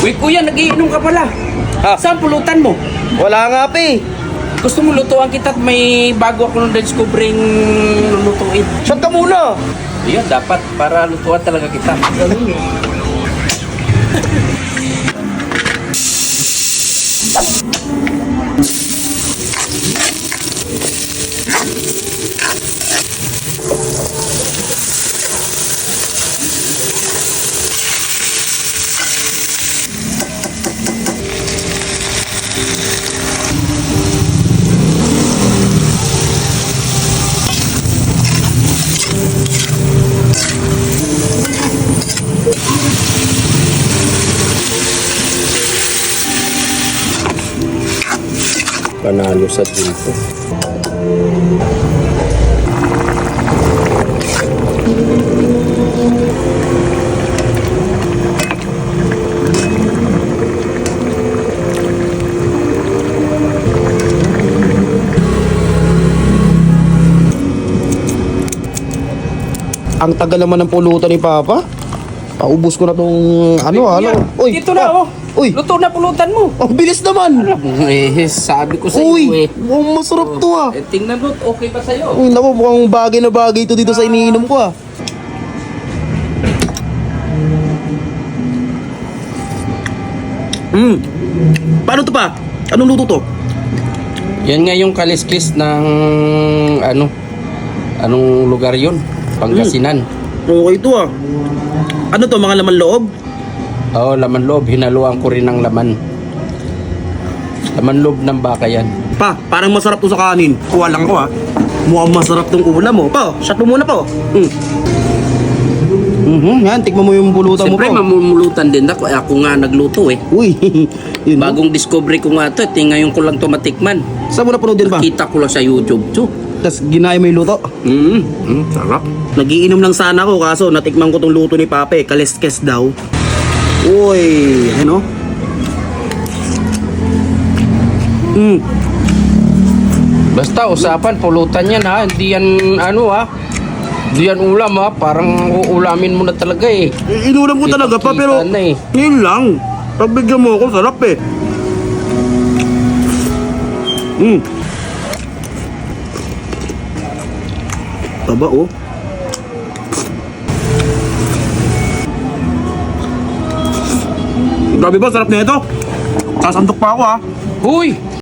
Uy, kuya, nagiinom ka pala. Ha? Saan pulutan mo? Wala nga pa eh. Gusto mo lutuan kita at may bago ako nung discovering lutuin. Shot ka muna. Ayun, dapat para lutuan talaga kita. Panalo sa dito. Ang tagal naman ng pulutan ni Papa. Paubos ko na tong Kuya, Uy, dito na, oh. Uy, Luto na pulutan mo. ang bilis naman. Sabi ko sa Uy, iyo eh. mukhang masarap to ah. Tingnan mo, okay pa sa'yo. Uy, naku, mukhang bagay na bagay to dito sa iniinom ko ah. Paano to pa? Anong luto to? Yan nga yung kaliskis ng anong lugar yun? Pangasinan. Okay to ah. Ano to, mga laman loob? Oo, laman loob. Hinaluan ko rin ng laman. Laman loob ng baka yan. Pa, parang masarap to sa kanin. Kuha lang ko ah. Mukhang masarap tong ulam mo. Pa, shot mo muna pa. Yan, tikman mo yung pulutan mo Siyempre, pa. mamumulutan din ako. Ako nga nagluto eh. Uy, yun. Bagong discovery ko nga ito. Ngayon ko lang ito matikman. Saan mo napanood din pa? Kita ko lang sa YouTube to. Tapos ginaya mo yung luto. Sarap. Nagiinom lang sana ako kaso natikman ko tong luto ni Pape. Kaleskes daw. Uy, ano? Basta usapan, pulutan yan ha. Hindi yan Hindi yan ulam ha. Parang uulamin mo na talaga eh. Inulam ko talaga pa pero Kita na eh. yun lang. Pagbigyan mo ako, sarap eh. Taba oh. Grabe ba, sarap na ito. Sasantok pa ako ha. Uy!